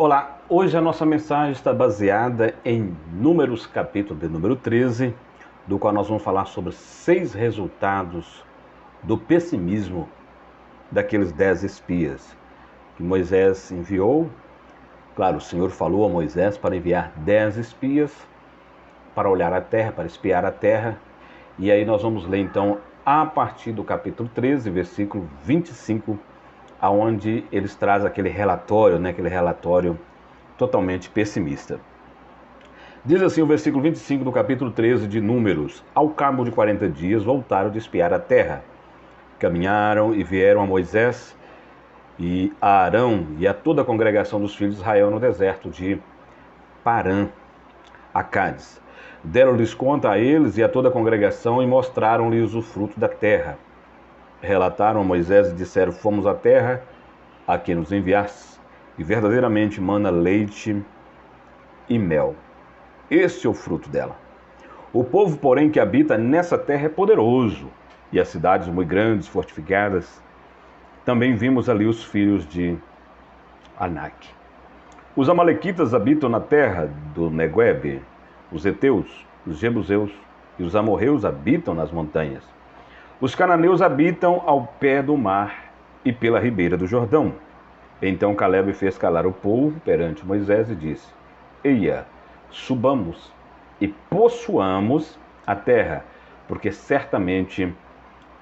Olá, hoje a nossa mensagem está baseada em Números, capítulo de número 13, do qual nós vamos falar sobre 6 resultados do pessimismo daqueles 10 espias que Moisés enviou. Claro, o Senhor falou a Moisés para enviar 10 espias para olhar a terra, para espiar a terra. E aí nós vamos ler então a partir do capítulo 13, versículo 25, aonde eles trazem aquele relatório, aquele relatório totalmente pessimista. Diz assim o versículo 25 do capítulo 13 de Números: Ao cabo de 40 dias voltaram de espiar a terra. Caminharam e vieram a Moisés e a Arão e a toda a congregação dos filhos de Israel no deserto de Parã, a Cádiz. Deram-lhes conta a eles e a toda a congregação e mostraram-lhes o fruto da terra. Relataram a Moisés e disseram: Fomos à terra a que nos enviaste, e verdadeiramente mana leite e mel. Este é o fruto dela. O povo, porém, que habita nessa terra é poderoso, e as cidades muito grandes, fortificadas. Também vimos ali os filhos de Anak. Os amalequitas habitam na terra do Neguebe, os heteus, os jebuseus e os amorreus habitam nas montanhas. Os cananeus habitam ao pé do mar e pela ribeira do Jordão. Então Calebe fez calar o povo perante Moisés e disse: Eia, subamos e possuamos a terra, porque certamente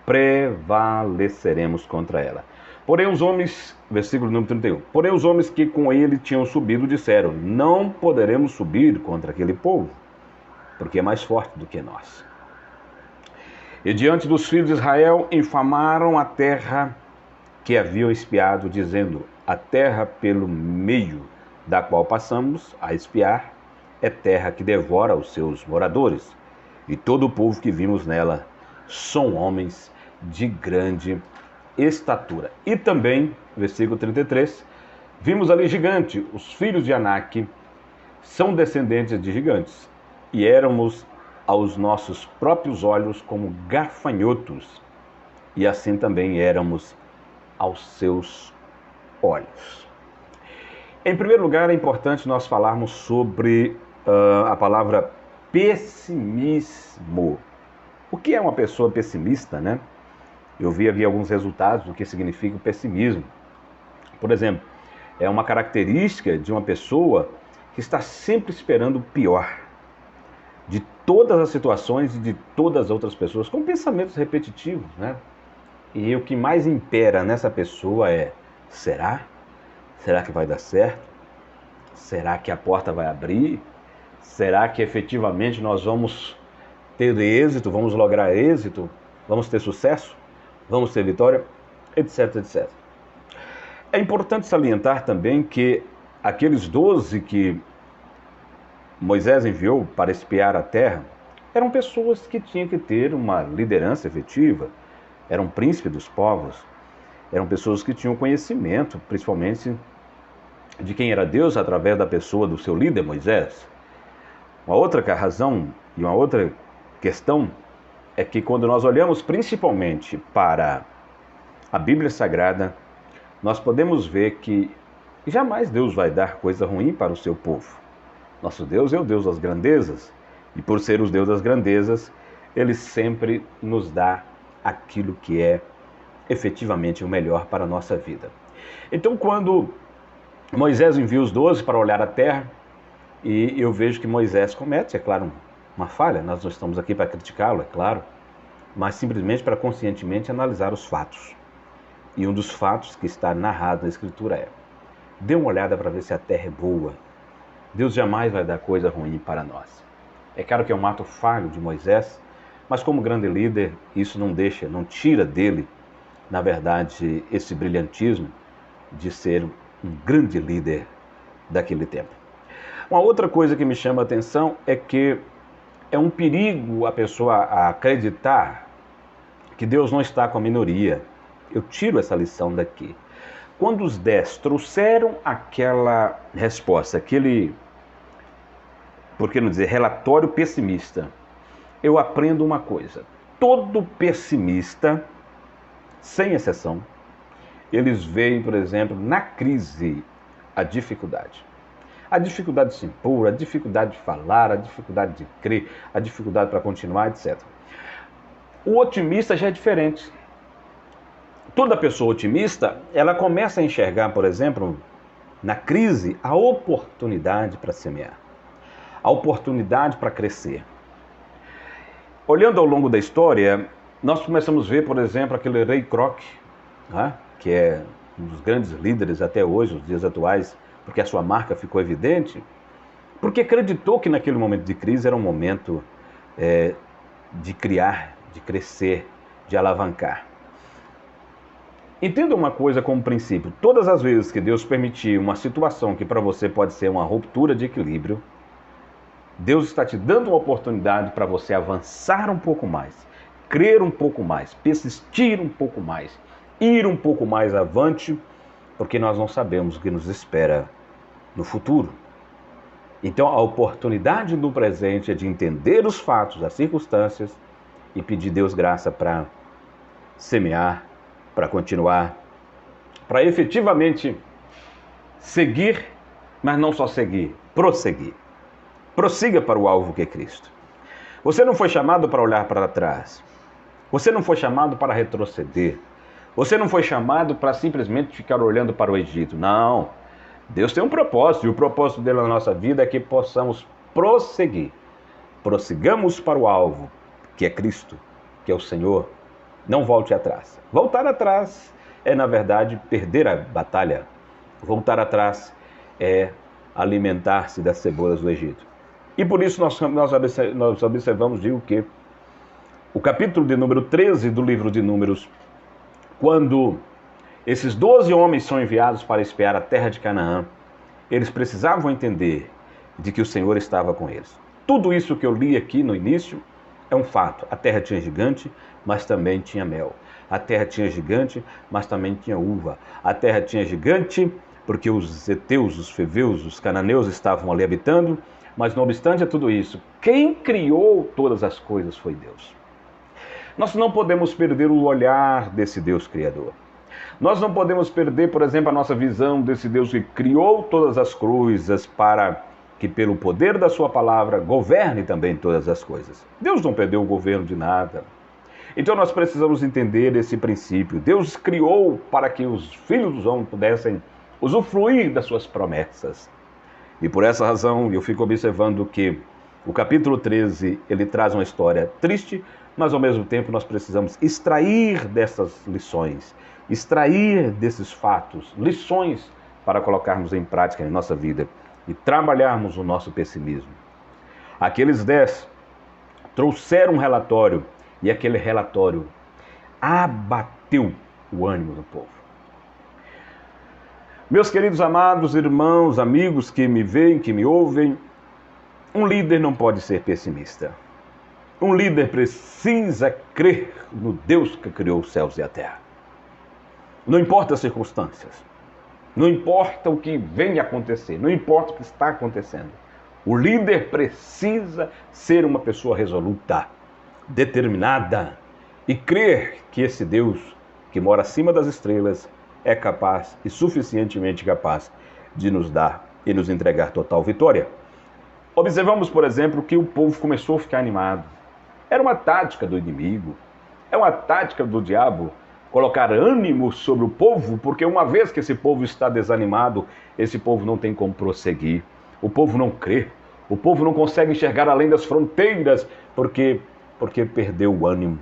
prevaleceremos contra ela. Porém os homens, versículo número 31, porém os homens que com ele tinham subido disseram: Não poderemos subir contra aquele povo, porque é mais forte do que nós. E diante dos filhos de Israel infamaram a terra que haviam espiado, dizendo: A terra pelo meio da qual passamos a espiar é terra que devora os seus moradores, e todo o povo que vimos nela são homens de grande estatura. E também, versículo 33, vimos ali gigante, os filhos de Anak são descendentes de gigantes, e éramos aos nossos próprios olhos como gafanhotos, e assim também éramos aos seus olhos. Em primeiro lugar, é importante nós falarmos sobre a palavra pessimismo. O que é uma pessoa pessimista, né? Eu vi aqui alguns resultados do que significa o pessimismo. Por exemplo, é uma característica de uma pessoa que está sempre esperando o pior de todas as situações e de todas as outras pessoas, com pensamentos repetitivos, né? E o que mais impera nessa pessoa é: será? Será que vai dar certo? Será que a porta vai abrir? Será que efetivamente nós vamos ter êxito? Vamos lograr êxito? Vamos ter sucesso? Vamos ter vitória? Etc, etc. É importante salientar também que aqueles 12 que Moisés enviou para espiar a terra eram pessoas que tinham que ter uma liderança efetiva, eram príncipes dos povos, eram pessoas que tinham conhecimento, principalmente de quem era Deus através da pessoa do seu líder Moisés. Uma outra razão e uma outra questão é que quando nós olhamos principalmente para a Bíblia Sagrada, nós podemos ver que jamais Deus vai dar coisa ruim para o seu povo. Nosso Deus é o Deus das grandezas, e por ser o Deus das grandezas, Ele sempre nos dá aquilo que é efetivamente o melhor para a nossa vida. Então, quando Moisés envia os 12 para olhar a terra, e eu vejo que Moisés comete, é claro, uma falha, nós não estamos aqui para criticá-lo, é claro, mas simplesmente para conscientemente analisar os fatos. E um dos fatos que está narrado na Escritura é: dê uma olhada para ver se a terra é boa. Deus jamais vai dar coisa ruim para nós. É claro que é um ato falho de Moisés, mas como grande líder, isso não tira dele, na verdade, esse brilhantismo de ser um grande líder daquele tempo. Uma outra coisa que me chama a atenção é que é um perigo a pessoa acreditar que Deus não está com a minoria. Eu tiro essa lição daqui. Quando os 10 trouxeram aquela resposta, por que não dizer, relatório pessimista, eu aprendo uma coisa: todo pessimista, sem exceção, eles veem, por exemplo, na crise, a dificuldade. A dificuldade de se impor, a dificuldade de falar, a dificuldade de crer, a dificuldade para continuar, etc. O otimista já é diferente. Toda pessoa otimista, ela começa a enxergar, por exemplo, na crise, a oportunidade para semear, a oportunidade para crescer. Olhando ao longo da história, nós começamos a ver, por exemplo, aquele Ray Kroc, né, que é um dos grandes líderes até hoje, nos dias atuais, porque a sua marca ficou evidente, porque acreditou que naquele momento de crise era um momento de criar, de crescer, de alavancar. Entenda uma coisa como princípio: todas as vezes que Deus permitir uma situação que para você pode ser uma ruptura de equilíbrio, Deus está te dando uma oportunidade para você avançar um pouco mais, crer um pouco mais, persistir um pouco mais, ir um pouco mais avante, porque nós não sabemos o que nos espera no futuro. Então a oportunidade do presente é de entender os fatos, as circunstâncias e pedir a Deus graça para semear, para continuar, para efetivamente seguir, mas não só seguir, prosseguir. Prossiga para o alvo que é Cristo. Você não foi chamado para olhar para trás. Você não foi chamado para retroceder. Você não foi chamado para simplesmente ficar olhando para o Egito. Não. Deus tem um propósito, e o propósito dele na nossa vida é que possamos prosseguir. Prossigamos para o alvo, que é Cristo, que é o Senhor. Não volte atrás. Voltar atrás é, na verdade, perder a batalha. Voltar atrás é alimentar-se das cebolas do Egito. E por isso nós observamos, digo que o capítulo de número 13 do livro de Números, quando esses 12 homens são enviados para espiar a terra de Canaã, eles precisavam entender de que o Senhor estava com eles. Tudo isso que eu li aqui no início é um fato. A terra tinha gigante, mas também tinha mel. A terra tinha gigante, mas também tinha uva. A terra tinha gigante porque os heteus, os feveus, os cananeus estavam ali habitando, mas não obstante a tudo isso, quem criou todas as coisas foi Deus. Nós não podemos perder o olhar desse Deus Criador. Nós não podemos perder, por exemplo, a nossa visão desse Deus que criou todas as coisas para que, pelo poder da sua palavra, governe também todas as coisas. Deus não perdeu o governo de nada. Então nós precisamos entender esse princípio. Deus criou para que os filhos dos homens pudessem usufruir das suas promessas. E por essa razão eu fico observando que o capítulo 13, ele traz uma história triste, mas ao mesmo tempo nós precisamos extrair dessas lições, extrair desses fatos, lições para colocarmos em prática em nossa vida e trabalharmos o nosso pessimismo. Aqueles 10 trouxeram um relatório e aquele relatório abateu o ânimo do povo. Meus queridos amados irmãos, amigos que me veem, que me ouvem, um líder não pode ser pessimista. Um líder precisa crer no Deus que criou os céus e a terra. Não importa as circunstâncias, não importa o que vem a acontecer, não importa o que está acontecendo. O líder precisa ser uma pessoa resoluta, determinada e crer que esse Deus que mora acima das estrelas é capaz e suficientemente capaz de nos dar e nos entregar total vitória. Observamos, por exemplo, que o povo começou a ficar animado. Era uma tática do inimigo, é uma tática do diabo colocar ânimo sobre o povo, porque uma vez que esse povo está desanimado, esse povo não tem como prosseguir. O povo não crê, o povo não consegue enxergar além das fronteiras, porque perdeu o ânimo.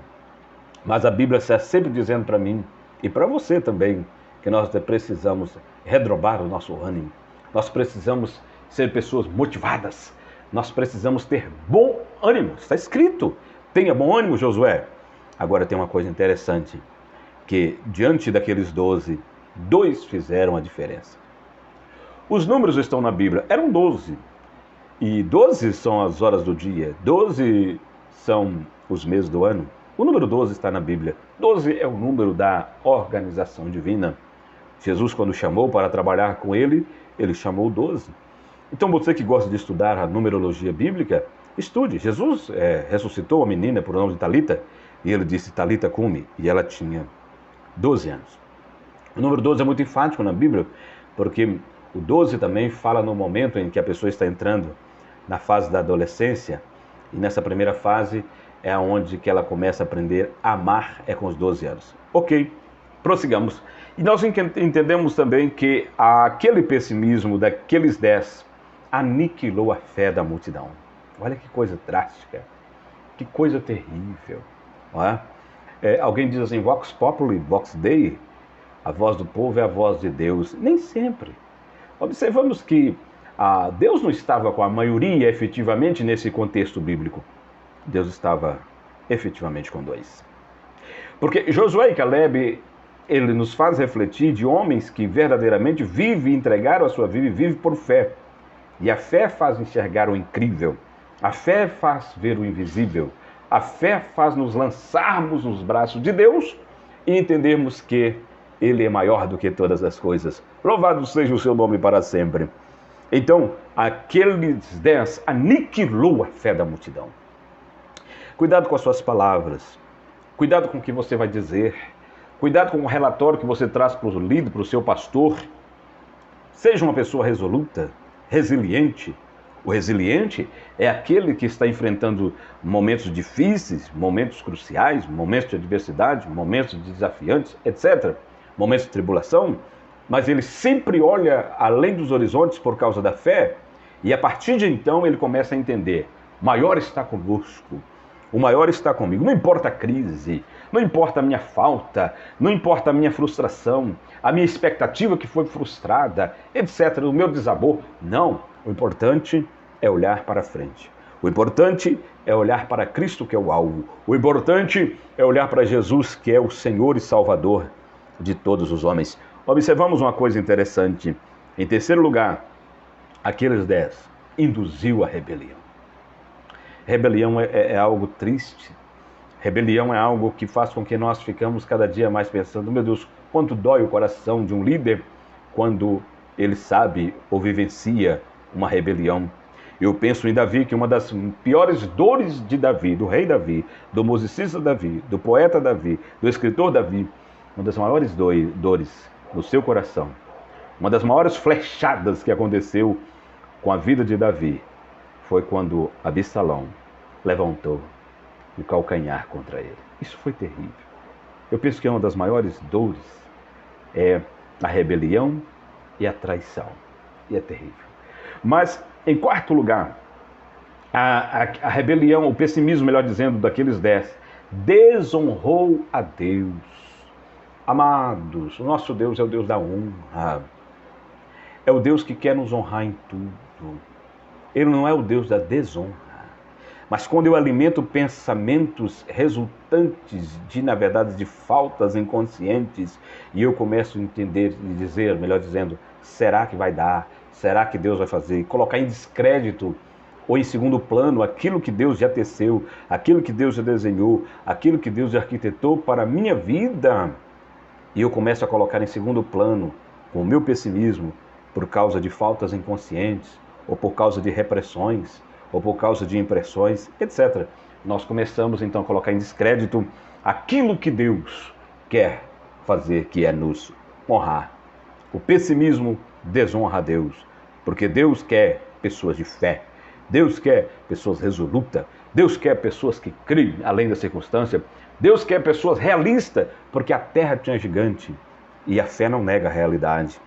Mas a Bíblia está sempre dizendo para mim e para você também, que nós precisamos redobrar o nosso ânimo. Nós precisamos ser pessoas motivadas. Nós precisamos ter bom ânimo. Está escrito. Tenha bom ânimo, Josué. Agora tem uma coisa interessante, que diante daqueles 12, 2 fizeram a diferença. Os números estão na Bíblia. Eram 12. E 12 são as horas do dia. 12 são os meses do ano. O número 12 está na Bíblia. 12 é o número da organização divina. Jesus, quando chamou para trabalhar com ele chamou 12. Então você que gosta de estudar a numerologia bíblica, estude. Jesus ressuscitou a menina por nome de Talita, e ele disse Talita cumi, e ela tinha 12 anos. O número 12 é muito enfático na Bíblia, porque O 12 também fala no momento em que a pessoa está entrando na fase da adolescência, e nessa primeira fase é onde que ela começa a aprender a amar, é com os 12 anos. Ok, prossigamos. E nós entendemos também que aquele pessimismo daqueles 10 aniquilou a fé da multidão. Olha que coisa drástica, que coisa terrível. Não é? Alguém diz assim, vox populi, vox dei, a voz do povo é a voz de Deus. Nem sempre. Observamos que Deus não estava com a maioria efetivamente nesse contexto bíblico. Deus estava efetivamente com 2. Porque Josué e Caleb, ele nos faz refletir de homens que verdadeiramente vivem e entregaram a sua vida e vivem por fé. E a fé faz enxergar o incrível. A fé faz ver o invisível. A fé faz nos lançarmos nos braços de Deus e entendermos que Ele é maior do que todas as coisas. Louvado seja o seu nome para sempre. Então, aqueles 10 aniquilou a fé da multidão. Cuidado com as suas palavras. Cuidado com o que você vai dizer. Cuidado com o relatório que você traz para o líder, para o seu pastor. Seja uma pessoa resoluta, resiliente. O resiliente é aquele que está enfrentando momentos difíceis, momentos cruciais, momentos de adversidade, momentos desafiantes, etc. Momentos de tribulação, mas ele sempre olha além dos horizontes por causa da fé, e a partir de então ele começa a entender, o maior está conosco, o maior está comigo, não importa a crise, não importa a minha falta, não importa a minha frustração, a minha expectativa que foi frustrada, etc., o meu desabor, não, o importante é olhar para frente. O importante é olhar para Cristo, que é o alvo. O importante é olhar para Jesus, que é o Senhor e Salvador de todos os homens. Observamos uma coisa interessante. Em terceiro lugar, aqueles 10 induziu a rebelião. Rebelião é algo triste. Rebelião é algo que faz com que nós ficamos cada dia mais pensando, meu Deus, quanto dói o coração de um líder quando ele sabe ou vivencia uma rebelião. Eu penso em Davi, que uma das piores dores de Davi, do rei Davi, do musicista Davi, do poeta Davi, do escritor Davi, uma das maiores dores no seu coração, uma das maiores flechadas que aconteceu com a vida de Davi, foi quando Absalão levantou o calcanhar contra ele. Isso foi terrível. Eu penso que uma das maiores dores é a rebelião e a traição. E é terrível. Mas, em quarto lugar, a rebelião, o pessimismo, melhor dizendo, daqueles 10, desonrou a Deus. Amados, o nosso Deus é o Deus da honra. É o Deus que quer nos honrar em tudo. Ele não é o Deus da desonra. Mas quando eu alimento pensamentos resultantes de, na verdade, de faltas inconscientes, e eu começo a entender e dizer, melhor dizendo, será que vai dar? Será que Deus vai fazer? Colocar em descrédito ou em segundo plano aquilo que Deus já teceu, aquilo que Deus já desenhou, aquilo que Deus já arquitetou para a minha vida. E eu começo a colocar em segundo plano com o meu pessimismo por causa de faltas inconscientes, ou por causa de repressões, ou por causa de impressões, etc. Nós começamos então a colocar em descrédito aquilo que Deus quer fazer, que é nos honrar. O pessimismo desonra a Deus, porque Deus quer pessoas de fé, Deus quer pessoas resolutas, Deus quer pessoas que creem além da circunstância, Deus quer pessoas realistas, porque a terra tinha gigante e a fé não nega a realidade.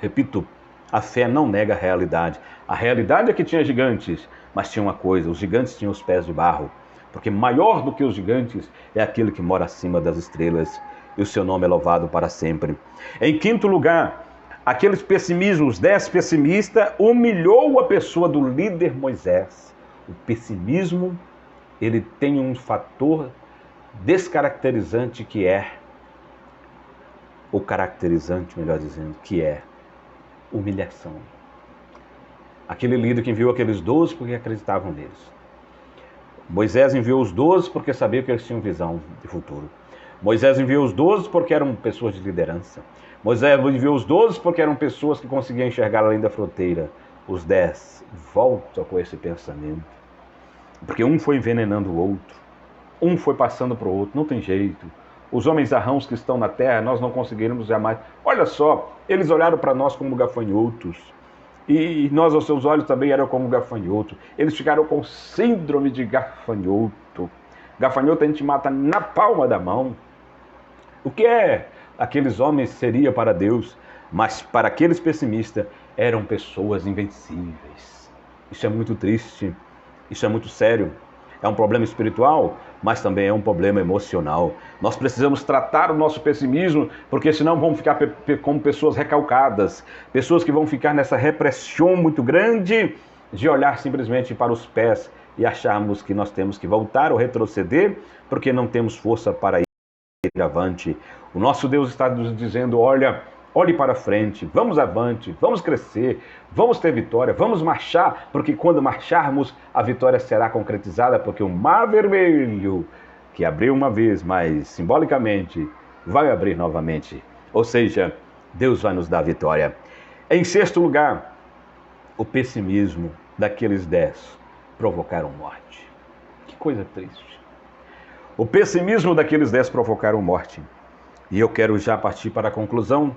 Repito, a fé não nega a realidade. A realidade é que tinha gigantes, mas tinha uma coisa, os gigantes tinham os pés de barro, porque maior do que os gigantes é aquele que mora acima das estrelas, e o seu nome é louvado para sempre. Em quinto lugar, aqueles pessimismos, 10 pessimistas, humilhou a pessoa do líder Moisés. O pessimismo, ele tem um fator descaracterizante que é, ou caracterizante, melhor dizendo, que é humilhação. Aquele líder que enviou aqueles 12 porque acreditavam neles. Moisés enviou os 12 porque sabia que eles tinham visão de futuro. Moisés enviou os 12 porque eram pessoas de liderança. Moisés enviou os 12 porque eram pessoas que conseguiam enxergar além da fronteira. Os 10 voltam com esse pensamento. Porque um foi envenenando o outro. Um foi passando para o outro. Não tem jeito. Os homens arrãos que estão na terra, nós não conseguiremos jamais. Olha só, Eles olharam para nós como gafanhotos. E nós, aos seus olhos, também eram como gafanhoto. Eles ficaram com síndrome de gafanhoto. Gafanhoto a gente mata na palma da mão. O que aqueles homens seria para Deus, mas para aqueles pessimistas eram pessoas invencíveis. Isso é muito triste, isso é muito sério. É um problema espiritual, mas também é um problema emocional. Nós precisamos tratar o nosso pessimismo, porque senão vamos ficar como pessoas recalcadas, pessoas que vão ficar nessa repressão muito grande de olhar simplesmente para os pés e acharmos que nós temos que voltar ou retroceder, porque não temos força para ir avante. O nosso Deus está nos dizendo, olhe para frente, vamos avante, vamos crescer, vamos ter vitória, vamos marchar, porque quando marcharmos, a vitória será concretizada, porque o mar vermelho, que abriu uma vez, mas simbolicamente vai abrir novamente. Ou seja, Deus vai nos dar a vitória. Em sexto lugar, o pessimismo daqueles 10 provocaram morte. Que coisa triste. O pessimismo daqueles 10 provocaram morte. E eu quero já partir para a conclusão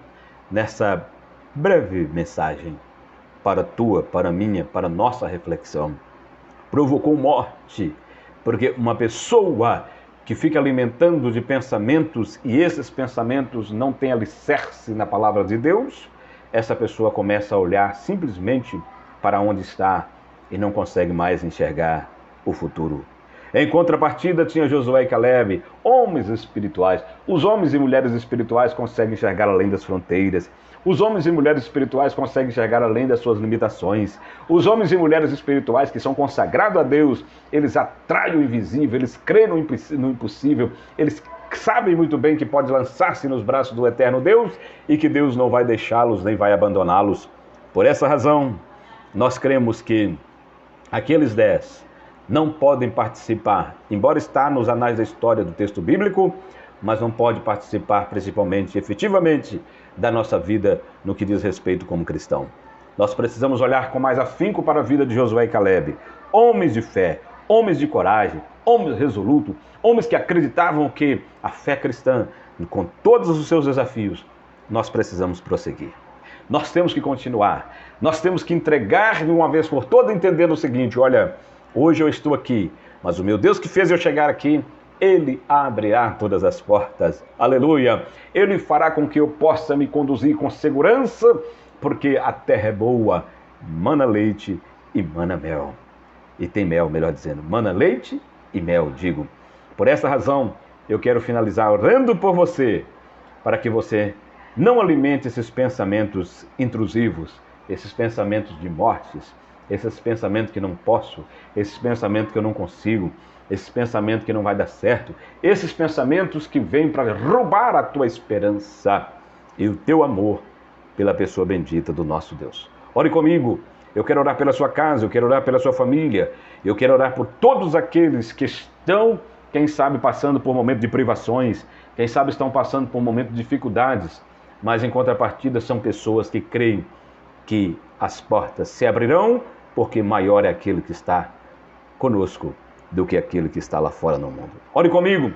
nessa breve mensagem para a tua, para a minha, para a nossa reflexão. Provocou morte, porque uma pessoa que fica alimentando de pensamentos e esses pensamentos não têm alicerce na palavra de Deus, essa pessoa começa a olhar simplesmente para onde está e não consegue mais enxergar o futuro. Em contrapartida, tinha Josué e Caleb, homens espirituais. Os homens e mulheres espirituais conseguem enxergar além das fronteiras. Os homens e mulheres espirituais conseguem enxergar além das suas limitações. Os homens e mulheres espirituais que são consagrados a Deus, eles atraem o invisível, eles creem no impossível, eles sabem muito bem que pode lançar-se nos braços do eterno Deus e que Deus não vai deixá-los nem vai abandoná-los. Por essa razão, nós cremos que aqueles 10 não podem participar, embora está nos anais da história do texto bíblico, mas não pode participar principalmente, efetivamente, da nossa vida no que diz respeito como cristão. Nós precisamos olhar com mais afinco para a vida de Josué e Caleb, homens de fé, homens de coragem, homens resolutos, homens que acreditavam que a fé cristã, com todos os seus desafios, nós precisamos prosseguir. Nós temos que continuar, nós temos que entregar de uma vez por todas, entendendo o seguinte, olha, hoje eu estou aqui, mas o meu Deus que fez eu chegar aqui, Ele abrirá todas as portas. Aleluia! Ele fará com que eu possa me conduzir com segurança, porque a terra é boa, mana leite e mana mel. E tem mel, melhor dizendo, mana leite e mel, digo. Por essa razão, eu quero finalizar orando por você, para que você não alimente esses pensamentos intrusivos, esses pensamentos de mortes, esses pensamentos que não posso, esses pensamentos que eu não consigo, esses pensamentos que não vai dar certo, esses pensamentos que vêm para roubar a tua esperança e o teu amor pela pessoa bendita do nosso Deus. Ore comigo, eu quero orar pela sua casa, eu quero orar pela sua família, eu quero orar por todos aqueles que estão, quem sabe, passando por momentos de privações, quem sabe estão passando por momentos de dificuldades, mas em contrapartida são pessoas que creem que as portas se abrirão, porque maior é aquele que está conosco do que aquele que está lá fora no mundo. Ore comigo.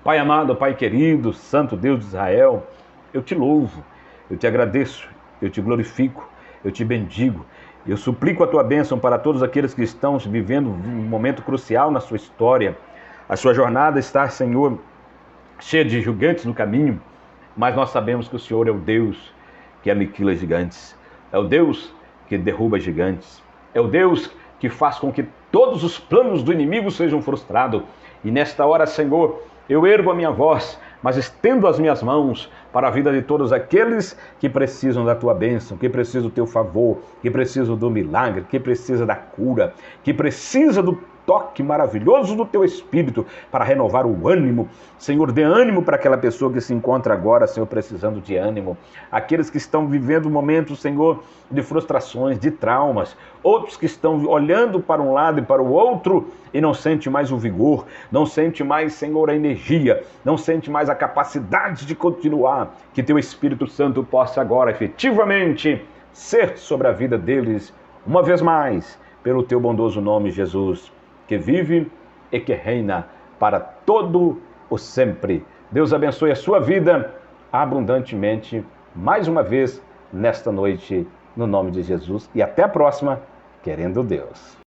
Pai amado, Pai querido, Santo Deus de Israel, eu te louvo, eu te agradeço, eu te glorifico, eu te bendigo, eu suplico a tua bênção para todos aqueles que estão vivendo um momento crucial na sua história. A sua jornada está, Senhor, cheia de gigantes no caminho, mas nós sabemos que o Senhor é o Deus que aniquila gigantes, é o Deus que derruba gigantes, é o Deus que faz com que todos os planos do inimigo sejam frustrados. E nesta hora, Senhor, eu ergo a minha voz, mas estendo as minhas mãos para a vida de todos aqueles que precisam da tua bênção, que precisam do teu favor, que precisam do milagre, que precisam da cura, que precisam do toque maravilhoso do teu Espírito para renovar o ânimo. Senhor, dê ânimo para aquela pessoa que se encontra agora, Senhor, precisando de ânimo. Aqueles que estão vivendo momentos, Senhor, de frustrações, de traumas. Outros que estão olhando para um lado e para o outro e não sente mais o vigor, não sente mais, Senhor, a energia, não sente mais a capacidade de continuar. Que teu Espírito Santo possa agora efetivamente ser sobre a vida deles, uma vez mais, pelo teu bondoso nome, Jesus, que vive e que reina para todo o sempre. Deus abençoe a sua vida abundantemente mais uma vez nesta noite, no nome de Jesus. E até a próxima, querendo Deus.